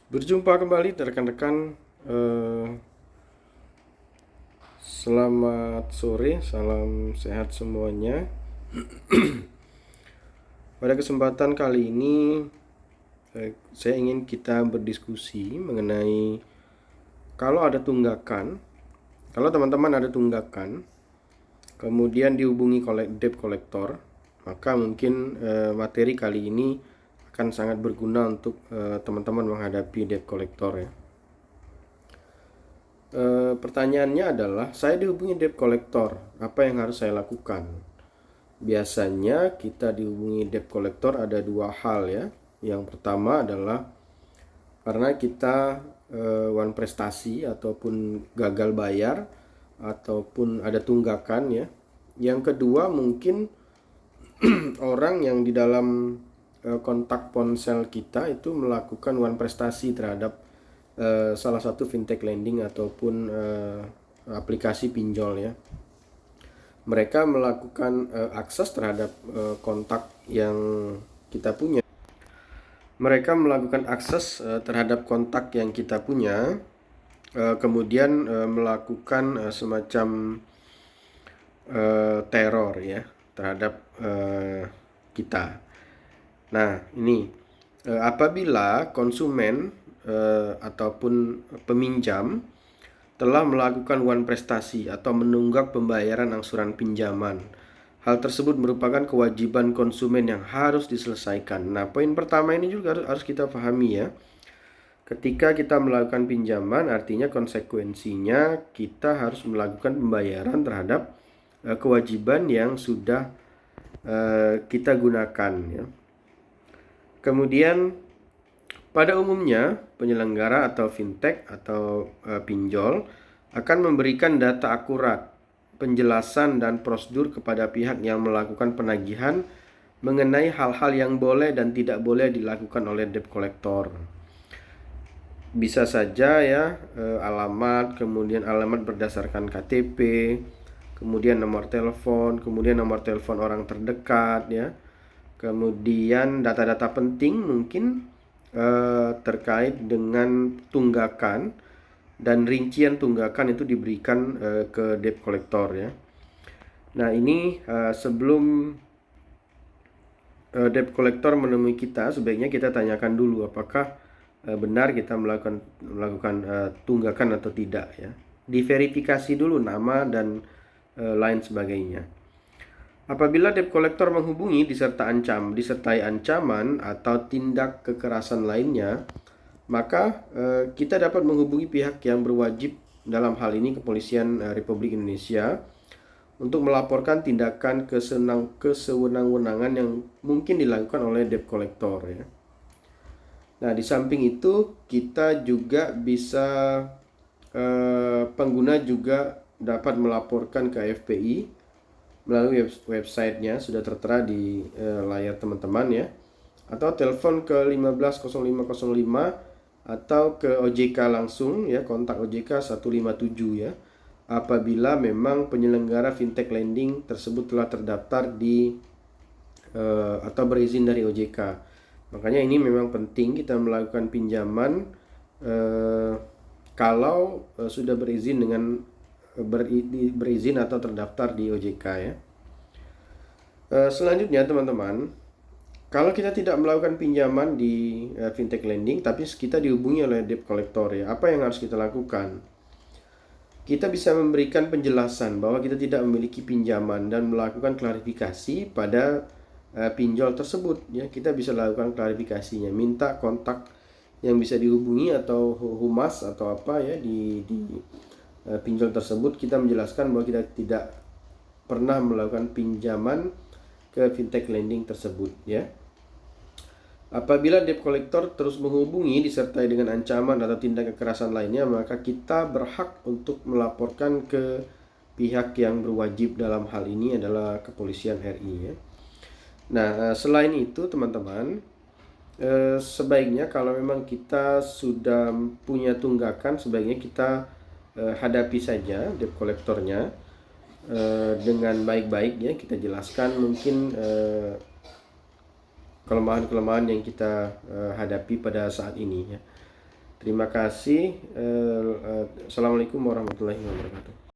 Berjumpa kembali rekan-rekan. Selamat sore, salam sehat semuanya. Pada kesempatan kali ini saya ingin kita berdiskusi mengenai kalau ada tunggakan, kalau teman-teman ada tunggakan, kemudian dihubungi debt collector, maka mungkin materi kali ini akan sangat berguna untuk teman-teman menghadapi debt collector ya. Pertanyaannya adalah, saya dihubungi debt collector, apa yang harus saya lakukan? Biasanya kita dihubungi debt collector ada dua hal ya. Yang pertama adalah karena kita one prestasi ataupun gagal bayar ataupun ada tunggakan ya. Yang kedua mungkin orang yang di dalam kontak ponsel kita itu melakukan one prestasi terhadap salah satu fintech lending ataupun aplikasi pinjol ya. Mereka melakukan akses terhadap kontak yang kita punya. Mereka melakukan akses terhadap kontak yang kita punya, kemudian melakukan semacam teror ya terhadap kita. Nah, ini apabila konsumen ataupun peminjam telah melakukan one prestasi atau menunggak pembayaran angsuran pinjaman. Hal tersebut merupakan kewajiban konsumen yang harus diselesaikan. Nah, poin pertama ini juga harus kita pahami ya. Ketika kita melakukan pinjaman, artinya konsekuensinya kita harus melakukan pembayaran terhadap kewajiban yang sudah kita gunakan ya. Kemudian pada umumnya, penyelenggara atau fintech atau pinjol akan memberikan data akurat, penjelasan dan prosedur kepada pihak yang melakukan penagihan mengenai hal-hal yang boleh dan tidak boleh dilakukan oleh debt collector. Bisa saja ya, alamat, kemudian alamat berdasarkan KTP, kemudian nomor telepon, kemudian nomor telepon orang terdekat ya. Kemudian data-data penting mungkin terkait dengan tunggakan dan rincian tunggakan itu diberikan ke debt collector ya. Nah, ini sebelum debt collector menemui kita, sebaiknya kita tanyakan dulu apakah benar kita melakukan tunggakan atau tidak ya. Diverifikasi dulu nama dan lain sebagainya. Apabila debt collector menghubungi disertai ancaman atau tindak kekerasan lainnya, maka kita dapat menghubungi pihak yang berwajib, dalam hal ini Kepolisian Republik Indonesia, untuk melaporkan tindakan kesewenang-wenangan yang mungkin dilakukan oleh debt collector ya. Nah, di samping itu kita juga bisa pengguna juga dapat melaporkan ke FPI melalui websitenya, sudah tertera di layar teman-teman ya, atau telepon ke 150505 atau ke OJK langsung ya, kontak OJK 157 ya, apabila memang penyelenggara fintech lending tersebut telah terdaftar di atau berizin dari OJK. Makanya ini memang penting kita melakukan pinjaman kalau sudah berizin berizin atau terdaftar di OJK ya. Selanjutnya teman-teman, kalau kita tidak melakukan pinjaman di fintech lending tapi kita dihubungi oleh debt collector ya, apa yang harus kita lakukan? Kita bisa memberikan penjelasan bahwa kita tidak memiliki pinjaman dan melakukan klarifikasi pada pinjol tersebut ya. Kita bisa lakukan klarifikasinya, minta kontak yang bisa dihubungi atau humas atau apa ya di pinjol tersebut. Kita menjelaskan bahwa kita tidak pernah melakukan pinjaman ke fintech lending tersebut ya. Apabila debt collector terus menghubungi disertai dengan ancaman atau tindak kekerasan lainnya, maka kita berhak untuk melaporkan ke pihak yang berwajib, dalam hal ini adalah Kepolisian RI ya. Nah, selain itu teman-teman, sebaiknya kalau memang kita sudah punya tunggakan, sebaiknya kita hadapi saja debt collectornya dengan baik-baik ya. Kita jelaskan mungkin kelemahan-kelemahan yang kita hadapi pada saat ini ya. Terima kasih. Assalamualaikum warahmatullahi wabarakatuh.